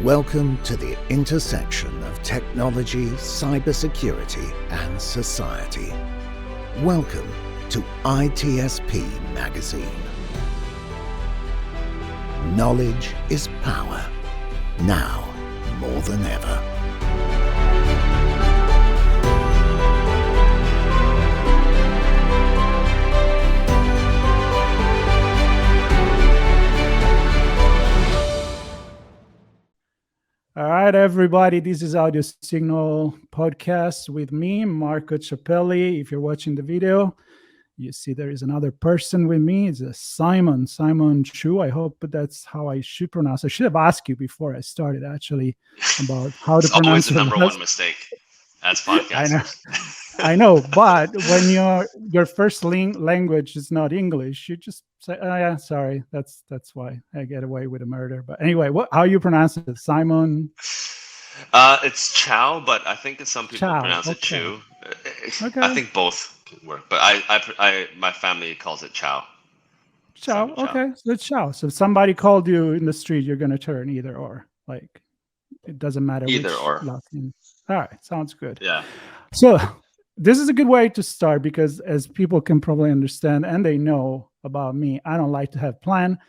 Welcome to the intersection of technology, cybersecurity, and society. Welcome to ITSP Magazine. Knowledge is power, now more than ever. All right, everybody, this is Audio Signal Podcast with me, Marco Ciappelli. If you're watching the video, you see there is another person with me. It's Simon Chou. I hope that's how I should pronounce it. I should have asked you before I started, actually, about how to pronounce it. It's always the number one mistake as podcasters. I know, but when your first language is not English, you just say, "Oh yeah, sorry." That's why I get away with a murder. But anyway, how you pronounce it, Simon? It's Chow, but I think some people pronounce it Chew. Okay. I think both can work, but my family calls it Chow. Chow. Okay, so it's Chow. So if somebody called you in the street, you're gonna turn either or. Like, it doesn't matter either which or. Last name. All right, sounds good. Yeah. So this is a good way to start because, as people can probably understand and they know about me, I don't like to have plan.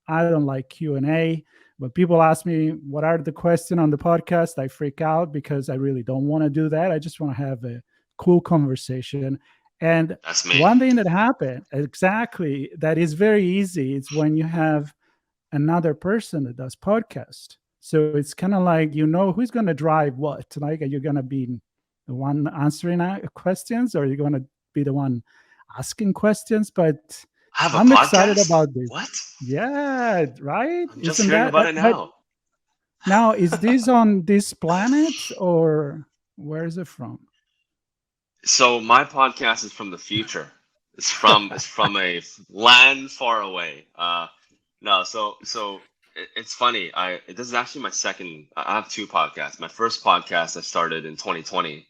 I don't like Q&A. When people ask me what are the questions on the podcast, I freak out because I really don't want to do that. I just want to have a cool conversation. And that's me. One thing that happened exactly that is very easy. It's when you have another person that does podcast. So it's kind of like, you know, who's going to drive what? Like, are you going to be the one answering questions, or are you going to be the one asking questions? But I'm excited about this. What? Yeah, right? I'm just hearing about it now. Now, is this on this planet, or where is it from? So my podcast is from the future. It's from a land far away. So it's funny. This is actually my second. I have two podcasts. My first podcast I started in 2020.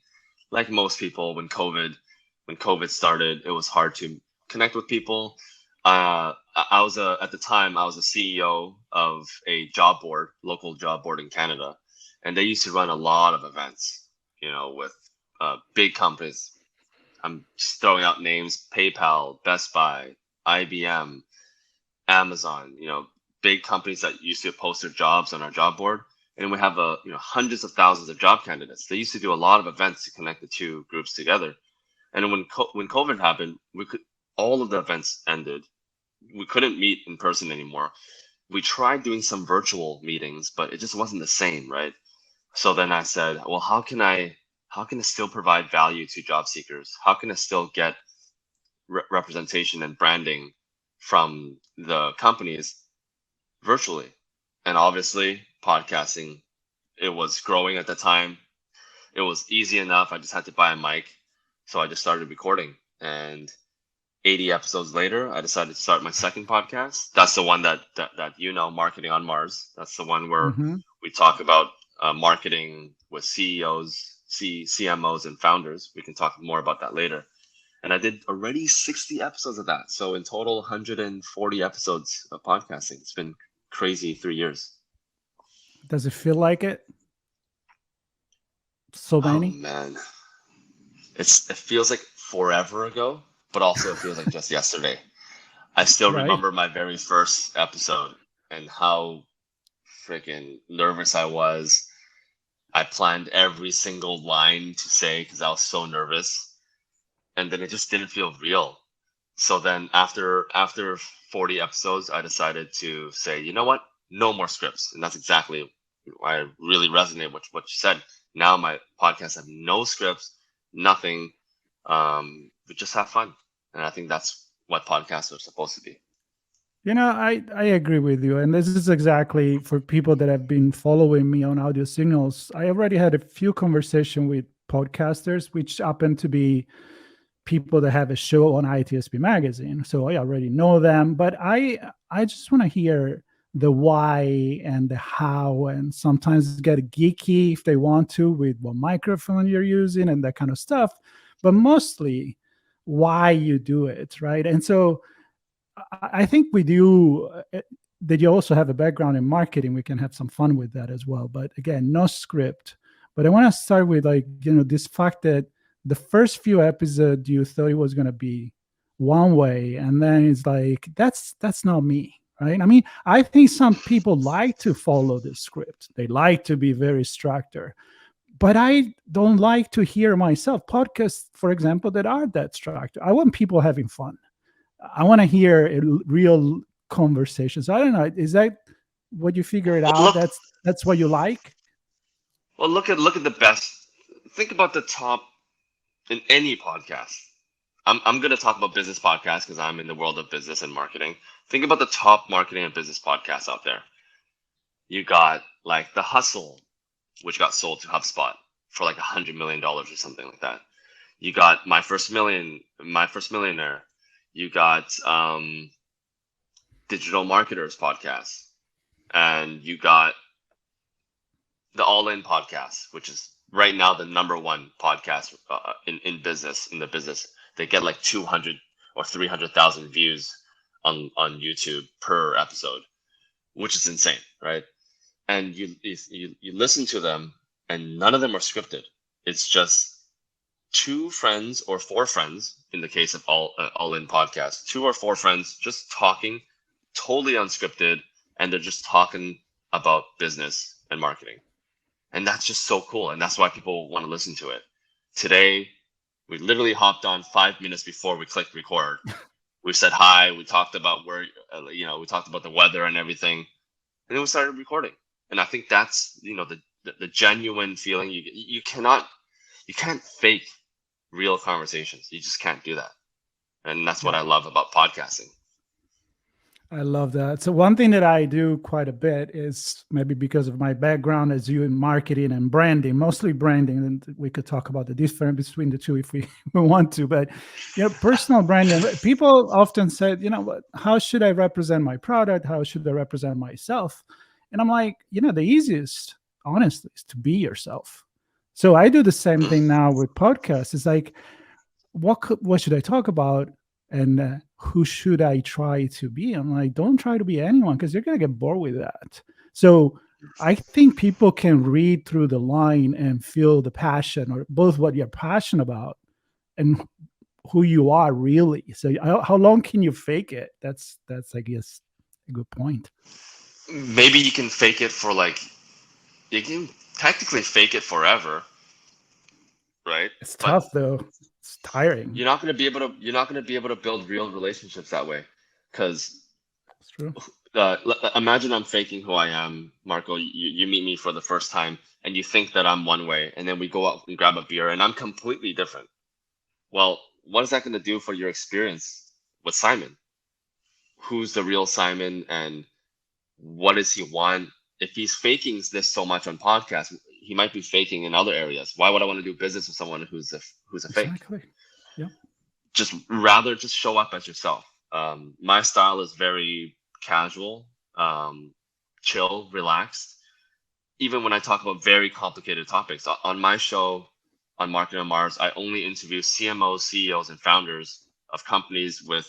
Like most people, when COVID started, it was hard to connect with people. At the time I was a CEO of a job board, local job board in Canada, and they used to run a lot of events, with big companies. I'm just throwing out names: PayPal, Best Buy, IBM, Amazon. Big companies that used to post their jobs on our job board. And we have hundreds of thousands of job candidates. They used to do a lot of events to connect the two groups together. And when COVID happened, all of the events ended. We couldn't meet in person anymore. We tried doing some virtual meetings, but it just wasn't the same, right? So then I said, well, how can I still provide value to job seekers? How can I still get representation and branding from the companies virtually? And obviously, podcasting, it was growing at the time. It was easy enough. I just had to buy a mic. So I just started recording. And 80 episodes later, I decided to start my second podcast. That's the one that Marketing on Mars. That's the one where we talk about marketing with CEOs, CMOs, and founders. We can talk more about that later. And I did already 60 episodes of that. So in total, 140 episodes of podcasting. It's been crazy 3 years. Does it feel like it? So many? Oh man, it feels like forever ago, but also it feels like just yesterday. I still remember my very first episode and how freaking nervous I was. I planned every single line to say because I was so nervous, and then it just didn't feel real. So then after 40 episodes, I decided to say, you know what? No more scripts. And that's exactly why I really resonate with what you said. Now my podcasts have no scripts, nothing. We just have fun. And I think that's what podcasts are supposed to be. I agree with you. And this is exactly for people that have been following me on Audio Signals. I already had a few conversations with podcasters, which happen to be people that have a show on ITSPmagazine. So I already know them, but I just want to hear the why and the how, and sometimes get geeky if they want to with what microphone you're using and that kind of stuff, but mostly why you do it, right? And so I think with you, that you also have a background in marketing. We can have some fun with that as well. But again, no script. But I want to start with this fact that the first few episodes you thought it was going to be one way, and then it's like that's not me, right? I mean, I think some people like to follow the script. They like to be very structured. But I don't like to hear myself podcasts, for example, that are that structured. I want people having fun. I want to hear real conversations. I don't know. Is that what you figured out? That's what you like? Well, look at the best. Think about the top in any podcast. I'm going to talk about business podcasts because I'm in the world of business and marketing. Think about the top marketing and business podcasts out there. You got like The Hustle, which got sold to HubSpot for like $100 million or something like that. You got My First Millionaire. You got Digital Marketers podcast, and you got the All In podcast, which is right now the #1 podcast in the business. They get like 200 or 300,000 views on YouTube per episode, which is insane, right? And you listen to them, and none of them are scripted. It's just 2 friends or 4 friends, in the case of All In podcast, 2 or 4 friends just talking, totally unscripted, and they're just talking about business and marketing. And that's just so cool, and that's why people want to listen to it. Today, we literally hopped on 5 minutes before we clicked record. We said hi. We talked about we talked about the weather and everything, and then we started recording. And I think that's the genuine feeling. You can't fake real conversations. You just can't do that. And that's what I love about podcasting. I love that. So one thing that I do quite a bit is, maybe because of my background as you in marketing and branding, mostly branding, and we could talk about the difference between the two if we want to, but personal branding. People often say, how should I represent my product? How should I represent myself? And I'm like, the easiest, honestly, is to be yourself. So I do the same thing now with podcasts. It's like, what should I talk about? And who should I try to be? I'm like, don't try to be anyone, because you're going to get bored with that. So I think people can read through the line and feel the passion, or both what you're passionate about and who you are really. So how long can you fake it? That's I guess a good point. Maybe you can fake it for you can technically fake it forever, right? It's tough though. It's tiring. You're not going to be able to build real relationships that way, because it's true. Imagine I'm faking who I am, Marco. You meet me for the first time, and you think that I'm one way, and then we go out and grab a beer, and I'm completely different. Well, what is that going to do for your experience with Simon? Who's the real Simon, and what does he want? If he's faking this so much on podcasts, he might be faking in other areas. Why would I want to do business with someone who's a fake? Exactly. Yeah. Just show up as yourself. My style is very casual, chill, relaxed. Even when I talk about very complicated topics on my show, on Marketing on Mars, I only interview CMOs, CEOs, and founders of companies with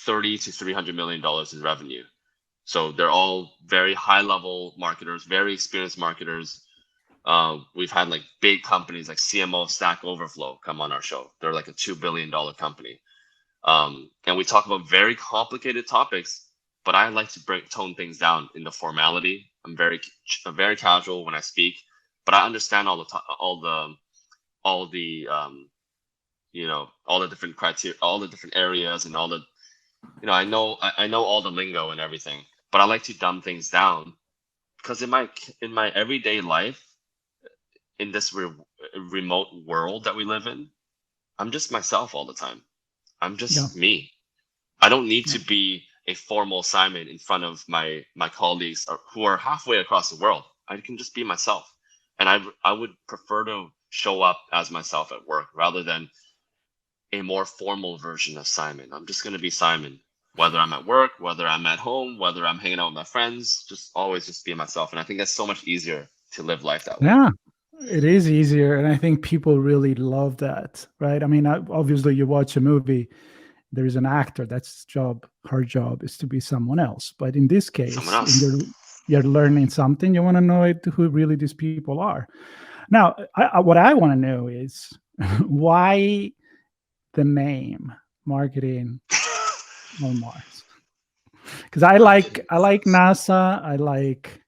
$30 to $300 million in revenue. So they're all very high-level marketers, very experienced marketers. We've had big companies like CMO, Stack Overflow come on our show. They're like a $2 billion company. And we talk about very complicated topics, but I like to tone things down in the formality. I'm very casual when I speak, but I understand all the different criteria, all the different areas, and all the, I know all the lingo and everything. But I like to dumb things down, because in my everyday life, in this remote world that we live in, I'm just myself all the time. I'm just me. I don't need to be a formal Simon in front of my colleagues who are halfway across the world. I can just be myself. And I would prefer to show up as myself at work rather than a more formal version of Simon. I'm just going to be Simon. Whether I'm at work, whether I'm at home, whether I'm hanging out with my friends, always be myself. And I think that's so much easier to live life that way. Yeah, it is easier. And I think people really love that, right? I mean, obviously you watch a movie there is an actor that's her job is to be someone else. But in this Someone case, else. you're learning something, you want to know who really these people are. Now, what I want to know is why the name Marketing on Mars? Because I like NASA, I like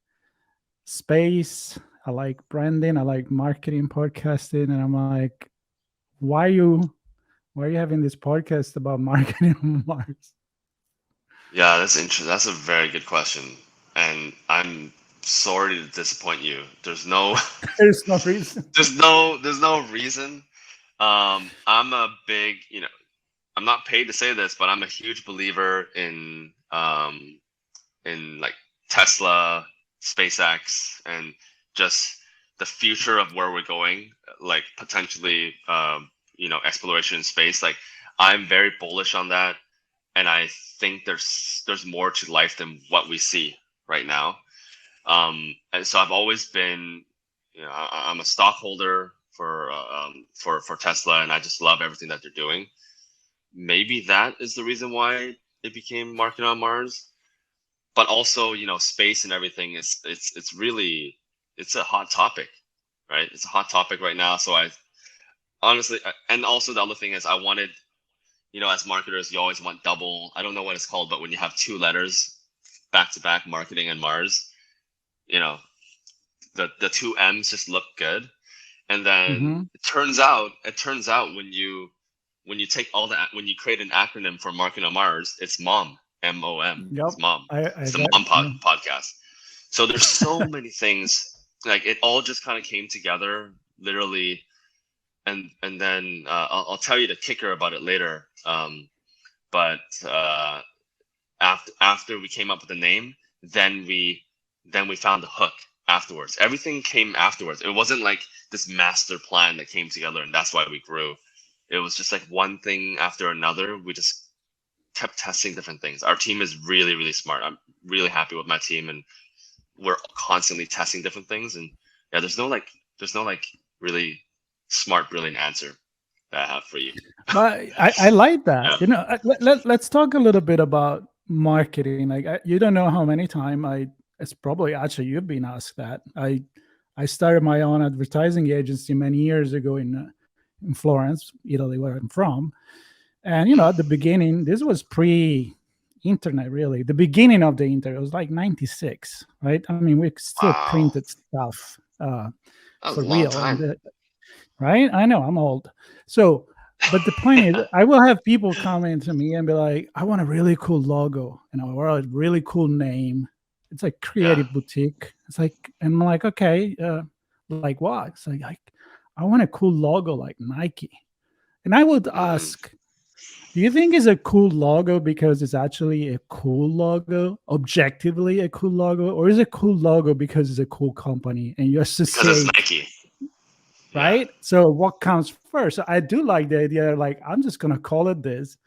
space, I like branding, I like marketing, podcasting, and I'm like, why are you having this podcast about marketing on Mars? Yeah, that's interesting. That's a very good question, and I'm sorry to disappoint you. There's no, There's no reason. there's no reason. I'm a big, I'm not paid to say this, but I'm a huge believer in like Tesla, SpaceX, and just the future of where we're going, like potentially, exploration in space. Like I'm very bullish on that, and I think there's more to life than what we see right now. And so I've always been, I'm a stockholder for Tesla, and I just love everything that they're doing. Maybe that is the reason why it became Market on Mars, but also, space and everything is it's really, it's a hot topic, right? It's a hot topic right now. So I honestly, and also the other thing is I wanted, as marketers, you always want double, I don't know what it's called, but when you have two letters back to back, marketing and Mars, the two M's just look good. And then it turns out when you take all that, when you create an acronym for Marketing on Mars, it's MOM, MOM. Yep. It's MOM. It's the got MOM it. podcast. So there's so many things, like it all just kind of came together literally. And then I'll tell you the kicker about it later. But after we came up with the name, then we found the hook afterwards. Everything came afterwards. It wasn't like this master plan that came together and that's why we grew. It was just like one thing after another. We just kept testing different things. Our team is really, really smart. I'm really happy with my team, and we're constantly testing different things. And yeah, there's no really smart, brilliant answer that I have for you. But I like that. Yeah. Let's talk a little bit about marketing. Like you don't know how many times it's probably actually you've been asked that. I started my own advertising agency many years ago in Florence, Italy, where I'm from. And at the beginning, this was pre-internet, really. The beginning of the internet was like '96, right? I mean, we still printed stuff That was for a long real, time. right? I know I'm old. So, but the point is, I will have people come into me and be like, "I want a really cool logo, or a really cool name." It's like creative boutique. It's like, and I'm like, okay, like what? It's like I want a cool logo like Nike. And I would ask, do you think it's a cool logo because it's actually a cool logo, objectively a cool logo, or is it a cool logo because it's a cool company and you associate? Because it's Nike. Right? Yeah. So what comes first? I do like the idea, like, I'm just going to call it this.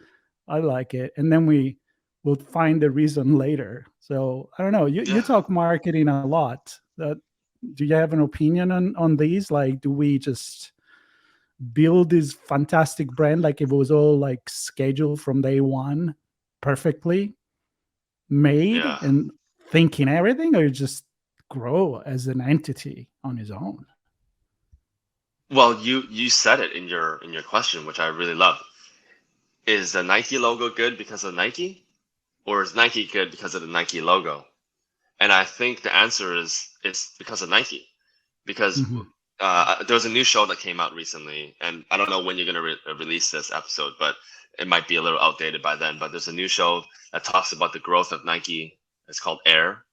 I like it. And then we will find the reason later. So I don't know. You talk marketing a lot. Do you have an opinion on these? Like, do we just build this fantastic brand like if it was all like scheduled from day one, perfectly made and thinking everything, or you just grow as an entity on his own? Well, you said it in your question, which I really love. Is the Nike logo good because of Nike, or is Nike good because of the Nike logo? And I think the answer is it's because of Nike, because there's a new show that came out recently, and I don't know when you're going to release this episode, but it might be a little outdated by then. But there's a new show that talks about the growth of Nike. It's called Air,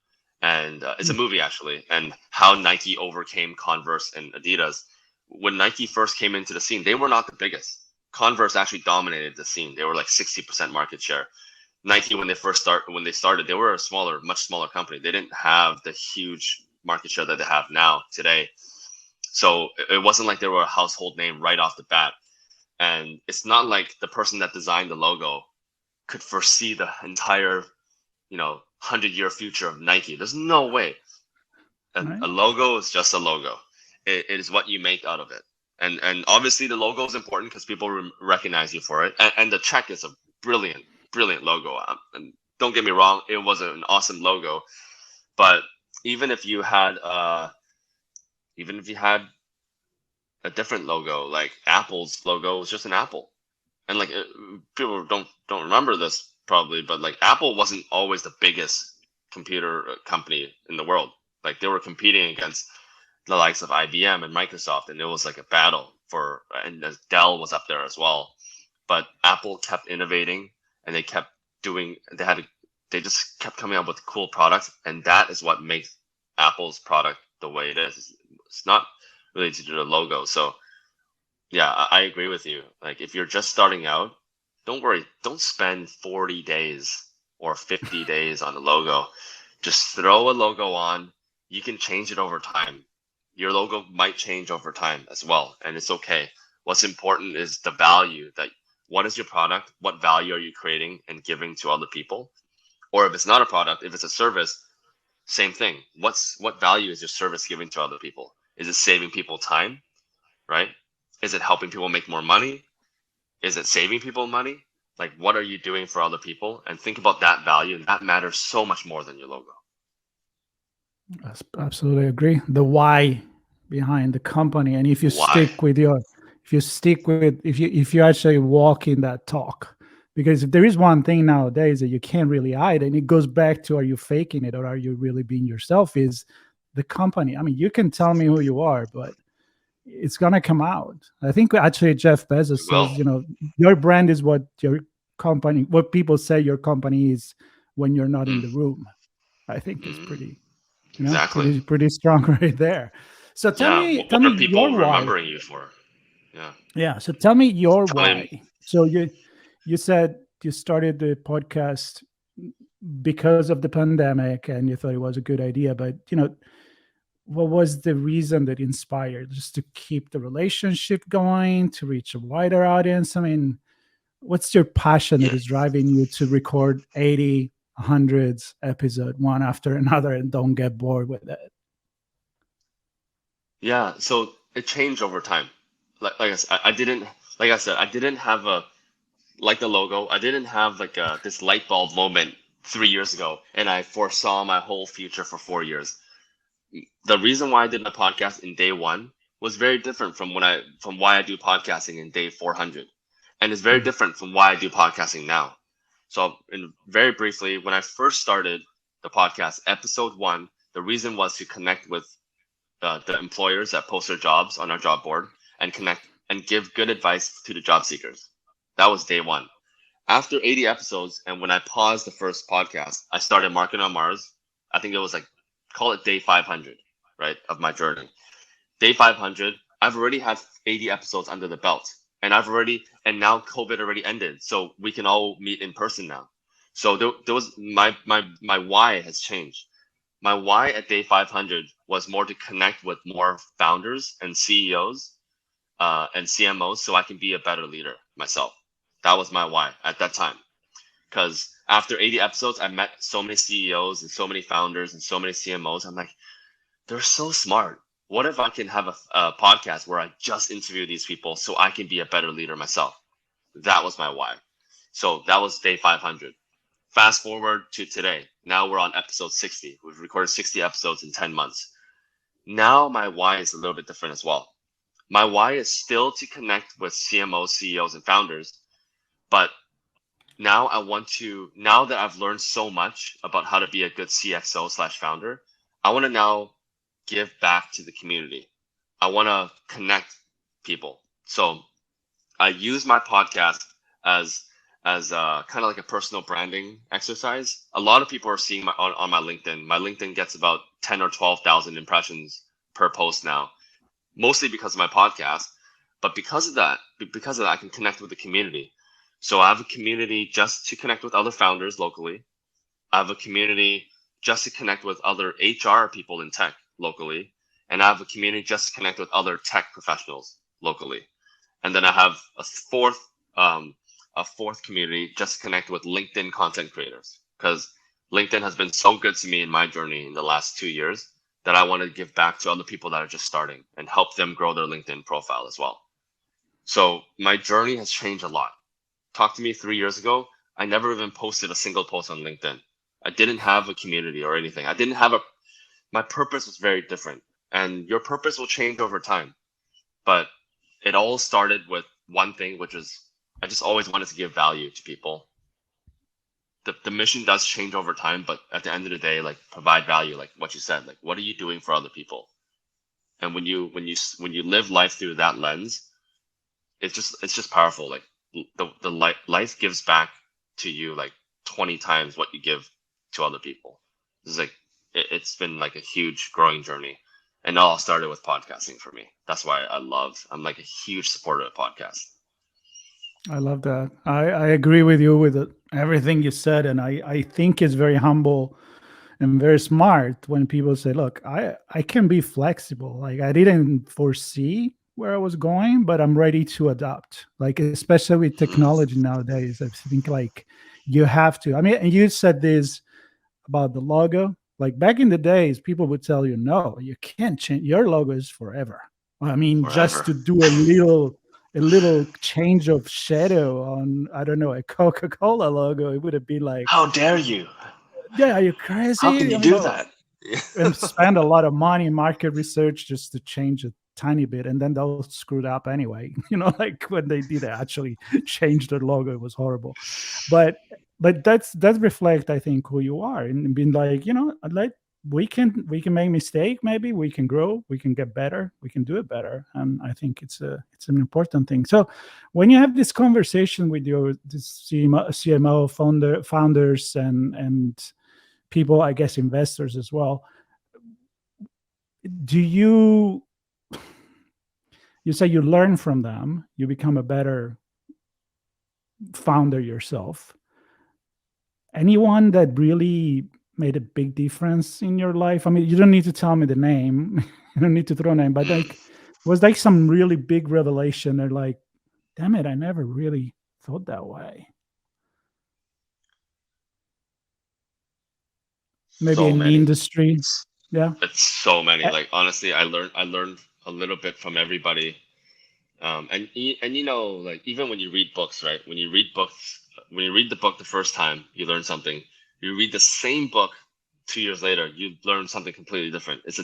and it's a movie actually, and how Nike overcame Converse and Adidas. When Nike first came into the scene, they were not the biggest. Converse actually dominated the scene. They were like 60% market share. Nike, when they started, they were a much smaller company. They didn't have the huge market share that they have now today. So it wasn't like they were a household name right off the bat. And it's not like the person that designed the logo could foresee the entire, 100-year future of Nike. There's no way. A logo is just a logo. It is what you make out of it. And obviously the logo is important because people recognize you for it. And the check is a brilliant logo. And don't get me wrong, it was an awesome logo. But even if you had a different logo, like Apple's logo was just an apple, and like people don't remember this probably, but like Apple wasn't always the biggest computer company in the world. Like they were competing against the likes of IBM and Microsoft, and it was like a battle for, and Dell was up there as well. But Apple kept innovating, and they kept doing. They just kept coming up with cool products, and that is what makes Apple's product the way it is. It's not really to do the logo. So yeah, I agree with you. Like if you're just starting out, don't worry. Don't spend 40 days or 50 days on the logo. Just throw a logo on. You can change it over time. Your logo might change over time as well, and it's okay. What's important is the value that, what is your product? What value are you creating and giving to other people? Or if it's not a product, if it's a service, same thing. What value is your service giving to other people? Is it saving people time, right? Is it helping people make more money? Is it saving people money? Like, what are you doing for other people? And think about that value, and that matters so much more than your logo. I absolutely agree. The why behind the company, and if you if you actually walk in that talk, because if there is one thing nowadays that you can't really hide, and it goes back to, are you faking it or are you really being yourself, is the company. I mean, you can tell me who you are, but it's gonna come out. I think actually Jeff Bezos says, your brand is what your company, what people say your company is when you're not in the room. I think it's pretty, exactly pretty strong right there. So tell me people your remembering why. you for. Yeah. So tell me your why. So you said you started the podcast because of the pandemic and you thought it was a good idea, but what was the reason that inspired? Just to keep the relationship going, to reach a wider audience? I mean, what's your passion that is driving you to record 80, hundreds episode one after another and don't get bored with it? Yeah, so it changed over time. Like I said, I didn't have the logo. I didn't have this light bulb moment 3 years ago, and I foresaw my whole future for 4 years. The reason why I did my podcast in day one was very different from why I do podcasting in day 400, and it's very different from why I do podcasting now. So, very briefly, when I first started the podcast, episode 1, the reason was to connect with the employers that post their jobs on our job board and connect and give good advice to the job seekers. That was day 1. After 80 episodes, and when I paused the first podcast, I started Marketing on Mars. I think it was call it day 500, right, of my journey. Day 500, I've already had 80 episodes under the belt, and now COVID already ended, so we can all meet in person now. So there was my why has changed. My why at day 500 was more to connect with more founders and CEOs and CMOs, so I can be a better leader myself. That was my why at that time. Because after 80 episodes, I met so many CEOs and so many founders and so many CMOs. I'm like, they're so smart. What if I can have a podcast where I just interview these people so I can be a better leader myself? That was my why. So that was day 500. Fast forward to today. Now we're on episode 60. We've recorded 60 episodes in 10 months. Now my why is a little bit different as well. My why is still to connect with CMOs, CEOs, and founders. But now now that I've learned so much about how to be a good CXO/founder, I want to now give back to the community. I want to connect people. So I use my podcast as kind of like a personal branding exercise. A lot of people are seeing on my LinkedIn. My LinkedIn gets about 10 or 12,000 impressions per post now, mostly because of my podcast. But because of that, I can connect with the community. So I have a community just to connect with other founders locally. I have a community just to connect with other HR people in tech locally. And I have a community just to connect with other tech professionals locally. And then I have a fourth community just to connect with LinkedIn content creators, because LinkedIn has been so good to me in my journey in the last 2 years that I want to give back to other people that are just starting and help them grow their LinkedIn profile as well. So my journey has changed a lot. Talk to me 3 years ago, I never even posted a single post on LinkedIn. I didn't have a community or anything. I didn't have my purpose was very different. And your purpose will change over time. But it all started with one thing, which is I just always wanted to give value to people. The mission does change over time, but at the end of the day, like provide value, like what you said, like what are you doing for other people? And when you live life through that lens, it's just powerful. Like life gives back to you like 20 times what you give to other people. It's like it's been like a huge growing journey. And it all started with podcasting for me. That's why I'm like a huge supporter of podcasts. I love that. I agree with you with everything you said. And I think it's very humble and very smart when people say, look, I can be flexible. Like I didn't foresee where I was going, but I'm ready to adapt. Like, especially with technology nowadays, I think like you have to. I mean, and you said this about the logo. Like back in the days, people would tell you, no, you can't change. Your logo is forever. I mean, just to do a little change of shadow on, I don't know, a Coca-Cola logo, it would have been like, how dare you? Yeah, are you crazy? How can you do that? And spend a lot of money in market research just to change a tiny bit, and then they'll screw it up anyway. Like when they did actually change the logo, it was horrible. But that's reflect, I think, who you are, and being like, like we can make mistake, maybe we can grow, we can get better, we can do it better. And I think it's an important thing. So when you have this conversation with your CMO founders and people, I guess investors as well, do you say you learn from them, you become a better founder yourself? Anyone that really made a big difference in your life? I mean, you don't need to tell me the name. You don't need to throw a name, but like, was like some really big revelation? They're like, damn it, I never really thought that way. Maybe so in many. the industry. Yeah. It's so many. Like honestly, I learned a little bit from everybody. And like even when you read books, right? When you read the book the first time, you learn something. You read the same book 2 years later, you learn something completely different. It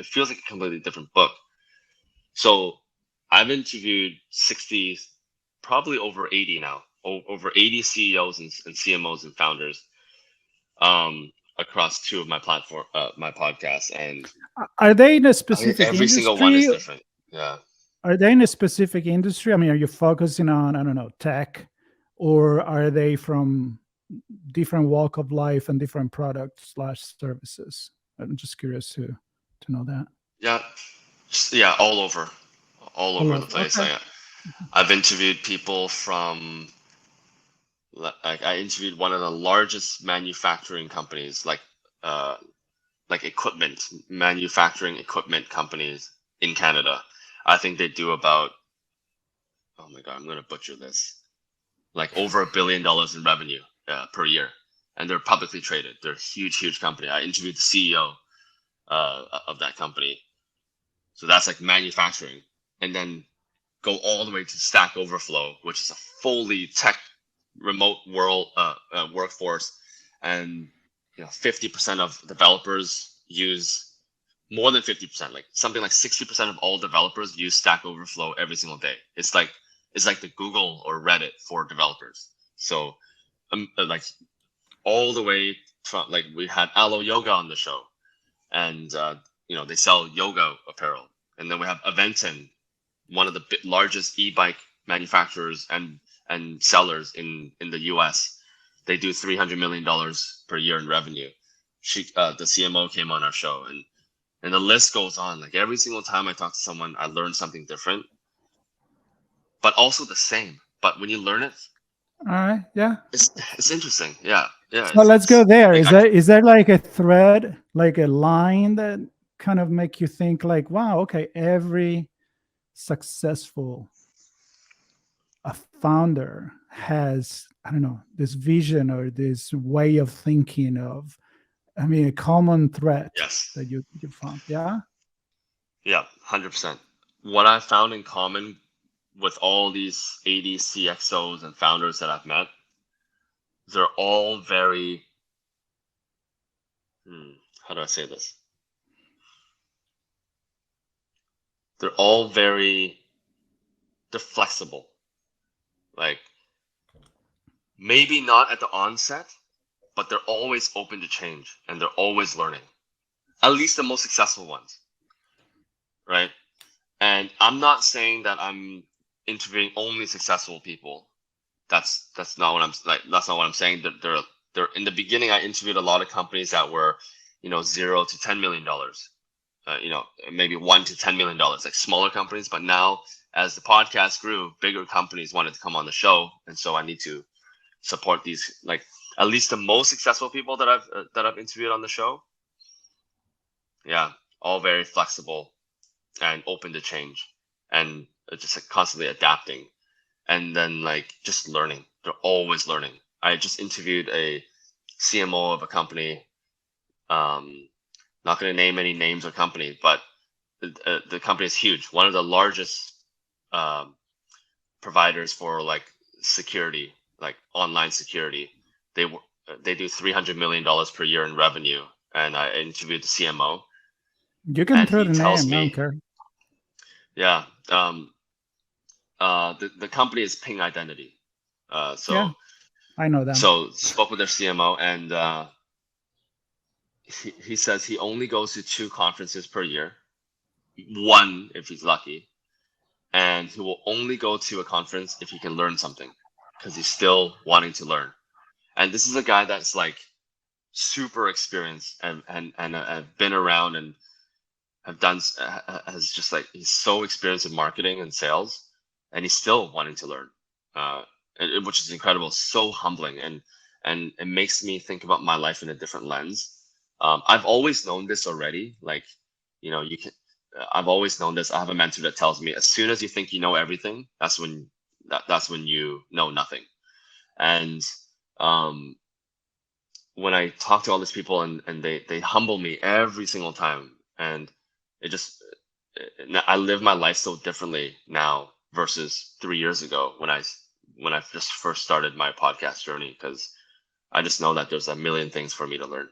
feels like a completely different book. So I've interviewed 60, probably over 80 now, over 80 CEOs and CMOs and founders across two of my podcasts. And are they in a specific every industry? single one is different. Yeah. Are they in a specific industry? I mean, are you focusing on, I don't know, tech, or are they from different walk of life and different products / services? I'm just curious to know that. Yeah, all over the place. Okay. I've interviewed people from, like I interviewed one of the largest manufacturing companies, like manufacturing equipment companies in Canada. I think they do about, oh my God, I'm going to butcher this, like over $1 billion in revenue per year. And they're publicly traded. They're a huge company. I interviewed the CEO of that company. So that's like manufacturing. And then go all the way to Stack Overflow, which is a fully tech remote workforce. And 50% of developers use, more than 50%, like something like 60% of all developers use Stack Overflow every single day. It's like the Google or Reddit for developers. So like all the way from, like, we had Alo Yoga on the show, and they sell yoga apparel. And then we have Aventon, one of the largest e-bike manufacturers and sellers in the US. They do $300 million per year in revenue. The CMO came on our show, and the list goes on. Like every single time I talk to someone, I learn something different, but also the same. But when you learn it, all right, yeah, it's interesting. Yeah. So let's go there. Like, is there like a thread, like a line that kind of make you think like, wow, okay, every successful founder has, I don't know, this vision or this way of thinking of, I mean, a common thread that you found. Yeah. 100%. What I found in common with all these 80 CXOs and founders that I've met they're all very, how do I say this? They're all very, they're flexible. Like, maybe not at the onset, but they're always open to change and they're always learning. At least the most successful ones, right? And I'm not saying that I'm interviewing only successful people. That's not what I'm like. That's not what I'm saying. That they're in the beginning. I interviewed a lot of companies that were, $0 to $10 million. Maybe $1 to $10 million, like smaller companies. But now, as the podcast grew, bigger companies wanted to come on the show, and so I need to support these, like at least the most successful people that I've interviewed on the show. Yeah, all very flexible and open to change, and just like constantly adapting, and then like just learning. They're always learning. I just interviewed a CMO of a company. Not going to name any names or companies, but the company is huge. One of the largest providers for like security, like online security. They do $300 million per year in revenue, and I interviewed the CMO. You can And throw he the tells name, I me, don't care. yeah, the company is Ping Identity. Yeah, I know them. So spoke with their CMO, and he says he only goes to 2 conferences per year, 1 if he's lucky, and he will only go to a conference if he can learn something, because he's still wanting to learn. And this is a guy that's like super experienced and been around and has just like, he's so experienced in marketing and sales, and he's still wanting to learn, which is incredible, so humbling, and it makes me think about my life in a different lens. I've always known this already. Like, you can. I've always known this. I have a mentor that tells me, as soon as you think you know everything, that's when you know nothing. And when I talk to all these people, and they humble me every single time, and I live my life so differently now versus 3 years ago when I just first started my podcast journey, because I just know that there's a million things for me to learn.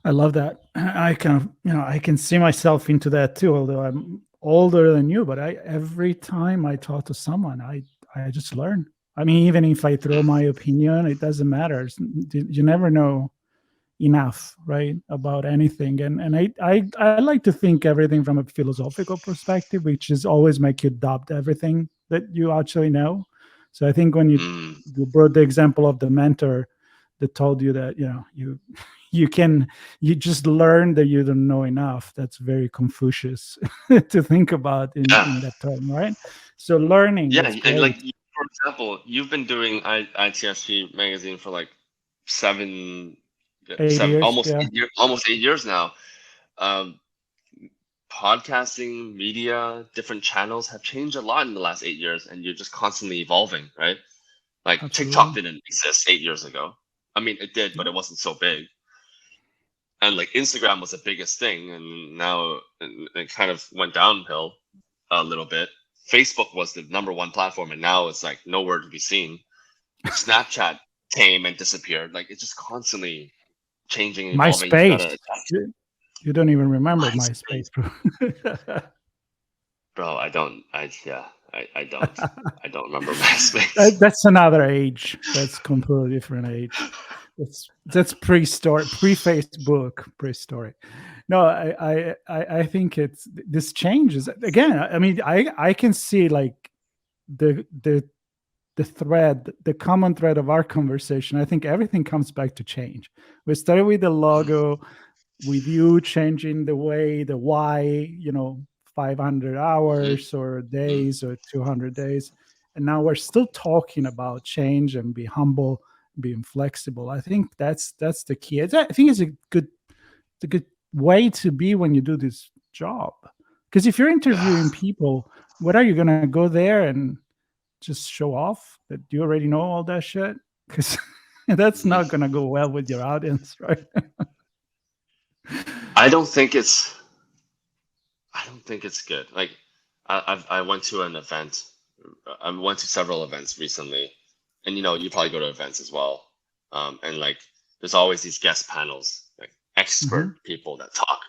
I love that. I can see myself into that too, although I'm older than you, but every time I talk to someone, I just learn. I mean, even if I throw my opinion, it doesn't matter. You never know enough, right, about anything. And I like to think everything from a philosophical perspective, which is always make you doubt everything that you actually know. So I think when you brought the example of the mentor that told you that, you just learn that you don't know enough. That's very Confucius to think about in that term, right? So learning. Yeah, and like, for example, you've been doing ITSPmagazine for like 7 years, almost yeah. almost 8 years now. Podcasting, media, different channels have changed a lot in the last 8 years, and you're just constantly evolving, right? Like, Absolutely. TikTok didn't exist 8 years ago. I mean, it did, but it wasn't so big. And like, Instagram was the biggest thing, and now it kind of went downhill a little bit. Facebook was the #1 platform, and now it's like nowhere to be seen. Snapchat came and disappeared. Like, it's just constantly changing and evolving. MySpace. You don't even remember MySpace, bro. Bro, I don't. I don't remember MySpace. That's another age. That's completely different age. That's prehistoric, pre-Facebook, prehistoric. No, I think it's this changes again. I mean, I can see like the thread, the common thread of our conversation. I think everything comes back to change. We started with the logo, with you changing the way, the why, 500 hours or days or 200 days. And now we're still talking about change and be humble, being flexible. I think that's the key. I think it's a good way to be when you do this job. Because if you're interviewing people, what are you going to go there and just show off that you already know all that shit? Because that's not going to go well with your audience, right? I don't think it's good. Like, I went to an event. I went to several events recently, and you probably go to events as well, and like there's always these guest panels, like expert people that talk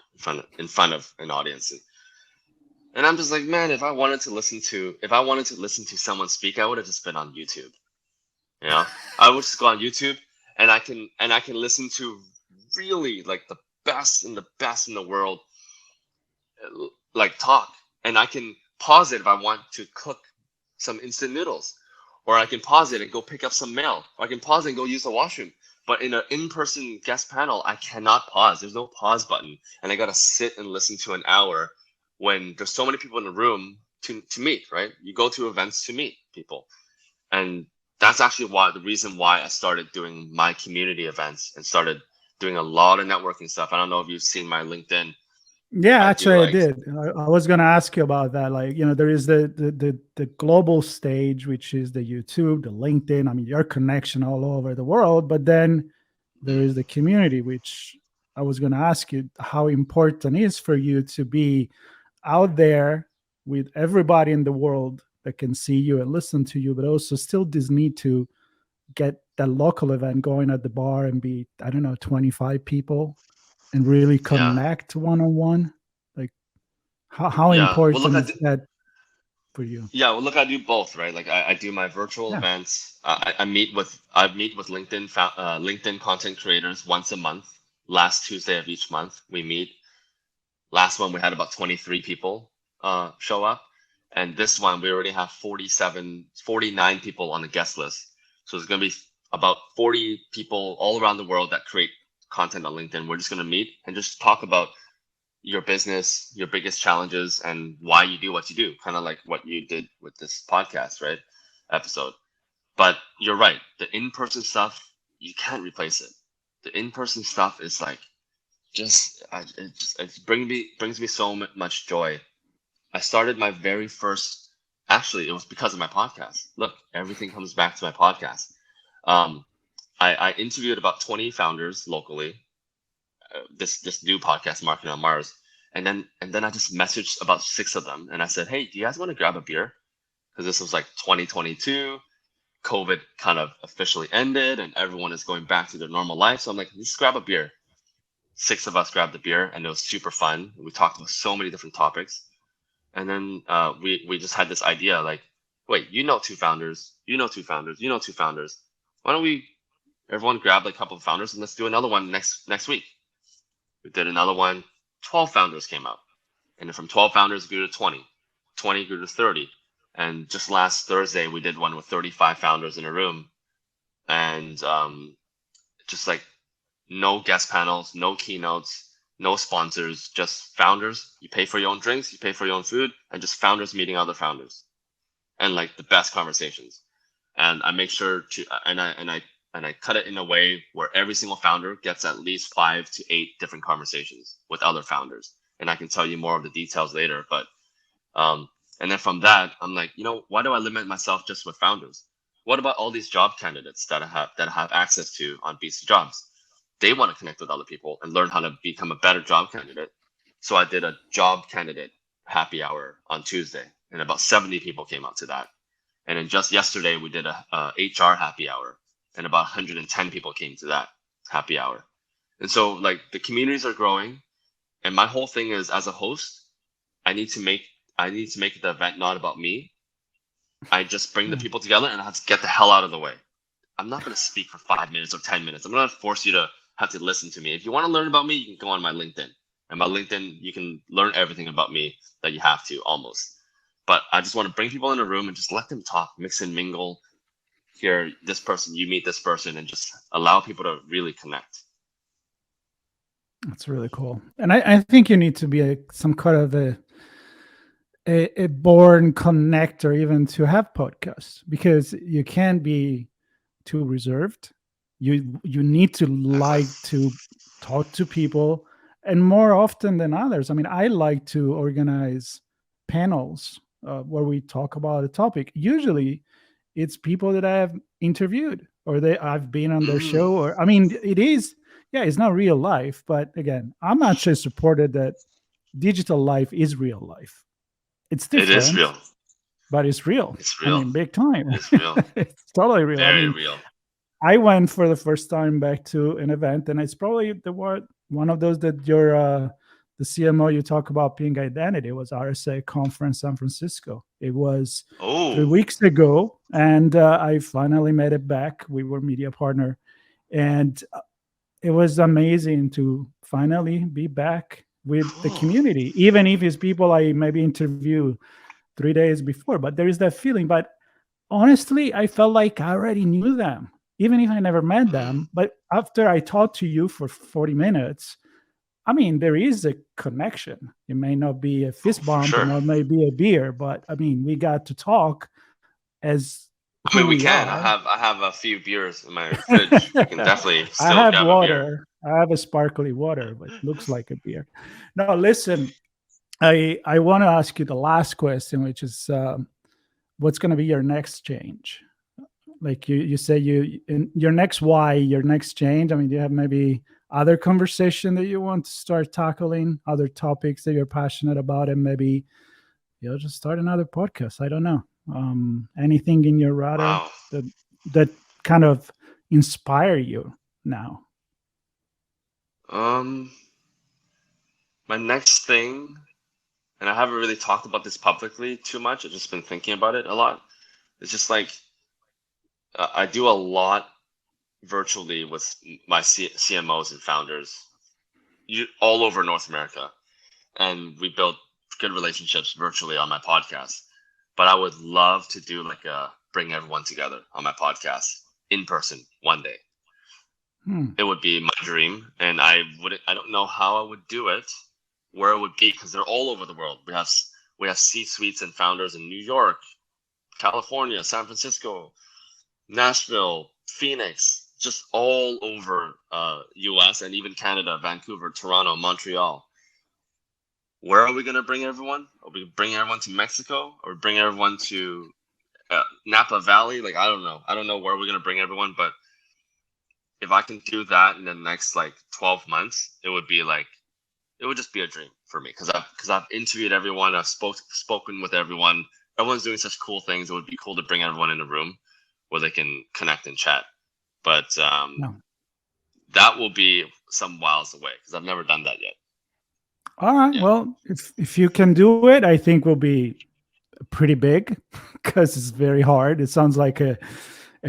in front of an audience, and I'm just like, man, if I wanted to listen to someone speak, I would have just been on YouTube. I would just go on YouTube, and I can listen to really like the best in the world, like talk, and I can pause it if I want to cook some instant noodles, or I can pause it and go pick up some mail, or I can pause it and go use the washroom. But in an in-person guest panel, I cannot pause. There's no pause button, and I gotta sit and listen to an hour when there's so many people in the room to meet. Right? You go to events to meet people, and that's actually the reason why I started doing my community events and started doing a lot of networking stuff. I don't know if you've seen my LinkedIn. Yeah, actually, I did. I was going to ask you about that. Like, there is the global stage, which is the YouTube, the LinkedIn. I mean, your connection all over the world. But then there is the community, which I was going to ask you how important it is for you to be out there with everybody in the world that can see you and listen to you, but also still this need to get that local event going at the bar and be, I don't know, 25 people and really connect one-on-one. Like how important is that for you? Yeah, well, look, I do both, right? Like I do my virtual events. I meet with LinkedIn LinkedIn content creators once a month. Last Tuesday of each month we meet. Last one we had about 23 people show up, and this one we already have 49 people on the guest list. So it's gonna be about 40 people all around the world that create content on LinkedIn. We're just gonna meet and just talk about your business, your biggest challenges, and why you do what you do, kind of like what you did with this podcast, right? Episode. But you're right, the in-person stuff, you can't replace it. The in-person stuff is like it brings me so much joy. I started my very first, actually it was because of my podcast. Look, everything comes back to my podcast. I interviewed about 20 founders locally, this new podcast, Marketing on Mars, and then I just messaged about 6 of them, and I said, hey, do you guys want to grab a beer? Because this was like 2022, COVID kind of officially ended, and everyone is going back to their normal life. So I'm like, let's grab a beer. 6 of us grabbed the beer, and it was super fun. We talked about so many different topics, and then we just had this idea, like, wait, 2 founders, 2 founders, 2 founders. Why don't everyone grab like a couple of founders and let's do another one next week. We did another one. 12 founders came out, and then from 12 founders grew to 20 grew to 30, and just last Thursday we did one with 35 founders in a room, and just like no guest panels, no keynotes, no sponsors, just founders. You pay for your own drinks, you pay for your own food, and just founders meeting other founders, and like the best conversations. And I make sure to and I cut it in a way where every single founder gets at least 5 to 8 different conversations with other founders. And I can tell you more of the details later. But and then from that, I'm like, why do I limit myself just with founders? What about all these job candidates that I have access to on BC Jobs? They want to connect with other people and learn how to become a better job candidate. So I did a job candidate happy hour on Tuesday, and about 70 people came out to that. And then just yesterday, we did a HR happy hour, and about 110 people came to that happy hour. And so like the communities are growing, and my whole thing is, as a host, I need to make the event not about me. I just bring the people together, and I have to get the hell out of the way. I'm not going to speak for 5 minutes or 10 minutes. I'm going to force you to have to listen to me. If you want to learn about me, you can go on my LinkedIn. And my LinkedIn, you can learn everything about me that you have to, almost. But I just want to bring people in a room and just let them talk, mix and mingle. Hear this person, you meet this person, and just allow people to really connect. That's really cool. And I think you need to be some kind of a born connector even to have podcasts, because you can't be too reserved. You need to like to talk to people, and more often than others. I mean, I like to organize panels where we talk about a topic. Usually it's people that I have interviewed or I've been on their show, or I mean, it's not real life, but again, I'm actually supported that digital life is real life. It's different. It is real. but it's real. It's I real. mean, big time. It's real. It's totally real. I Very mean, real. I went for the first time back to an event, and it's probably one of those that the CMO you talk about being identity was RSA Conference San Francisco. It was 3 Oh, weeks ago, and I finally made it back. We were media partner, and it was amazing to finally be back with the cool. community, even if it's people I maybe interviewed 3 days before. But there is that feeling. But honestly, I felt like I already knew them, even if I never met them. But after I talked to you for 40 minutes, I mean, there is a connection. It may not be a fist For bump, and sure. not maybe a beer, but I mean, we got to talk as I who mean, we we can. are. I have a few beers in my fridge. We can definitely I still have grab a beer. water. I have a sparkly water, but looks like a beer. No, listen, I want to ask you the last question, which is what's going to be your next change? Like you say in your next why, your next change. I mean, do you have maybe other conversation that you want to start tackling, other topics that you're passionate about, and maybe you'll just start another podcast? I don't know. Anything in your radar Wow. that kind of inspire you now? My next thing, and I haven't really talked about this publicly too much. I've just been thinking about it a lot. It's just like I do a lot virtually with my CMOs and founders all over North America, and we build good relationships virtually on my podcast. But I would love to do like a bring everyone together on my podcast in person one day. It would be my dream, and I don't know how I would do it, where it would be, because they're all over the world. We have C-suites and founders in New York, California, San Francisco, Nashville, Phoenix, just all over US and even Canada, Vancouver, Toronto, Montreal. Where are we going to bring everyone? Are we bringing everyone to Mexico, or bring everyone to Napa Valley? Like, I don't know where we're going to bring everyone, but if I can do that in the next like 12 months, it would just be a dream for me, because I've interviewed everyone, I've spoken with everyone. Everyone's doing such cool things. It would be cool to bring everyone in a room where they can connect and chat. But that will be some whiles away, because I've never done that yet. All right. Yeah. Well, if you can do it, I think will be pretty big, because it's very hard. It sounds like a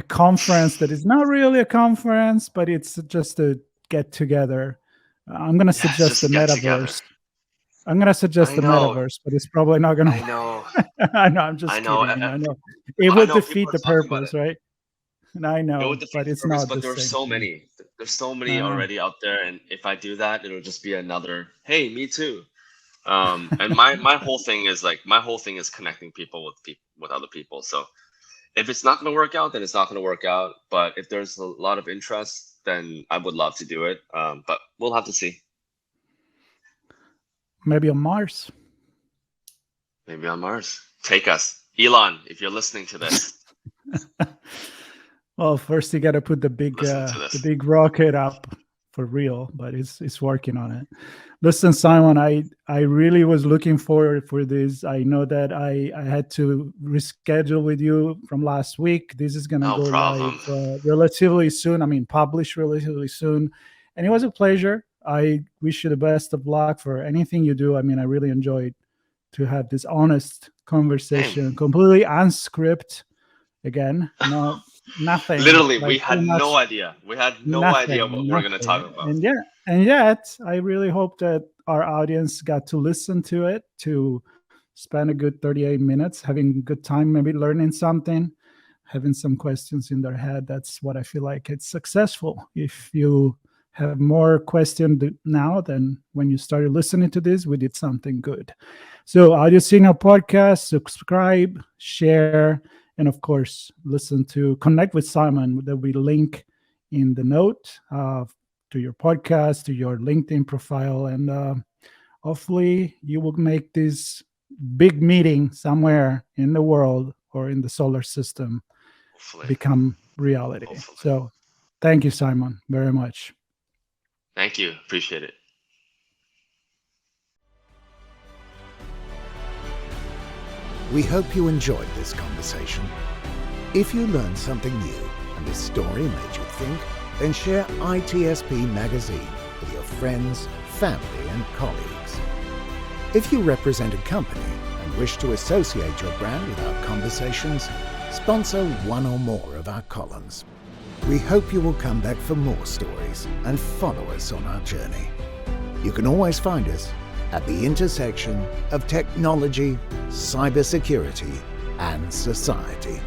conference that is not really a conference, but it's just a get together. I'm going to suggest the metaverse. I'm going to suggest the metaverse, but it's probably not going to. I know. I know. I'm just kidding. I know. It would defeat the purpose, right? And I know, but it's not. But there are so many. There's so many already out there, and if I do that, it'll just be another. Hey, me too. And my whole thing is connecting people with other people. So if it's not going to work out, then it's not going to work out. But if there's a lot of interest, then I would love to do it. But we'll have to see. Maybe on Mars. Maybe on Mars. Take us, Elon, if you're listening to this. Well, first you got to put the big rocket up for real, but it's working on it. Listen, Simon, I really was looking forward for this. I know that I had to reschedule with you from last week. This is going to go live relatively soon. I mean, publish relatively soon. And it was a pleasure. I wish you the best of luck for anything you do. I mean, I really enjoyed to have this honest conversation, completely unscripted. Again, nothing. Literally, we had no idea. We had no idea what we were going to talk about. And yet, I really hope that our audience got to listen to it, to spend a good 38 minutes, having a good time, maybe learning something, having some questions in their head. That's what I feel like it's successful. If you have more questions now than when you started listening to this, we did something good. So Audio Signal Podcast, subscribe, share, and of course, connect with Simon. There'll be a link in the note to your podcast, to your LinkedIn profile. And hopefully you will make this big meeting somewhere in the world or in the solar system become reality. So thank you, Simon, very much. Thank you. Appreciate it. We hope you enjoyed this conversation. If you learned something new and this story made you think, then share ITSP Magazine with your friends, family and colleagues. If you represent a company and wish to associate your brand with our conversations, sponsor one or more of our columns. We hope you will come back for more stories and follow us on our journey. You can always find us at the intersection of technology, cybersecurity, and society.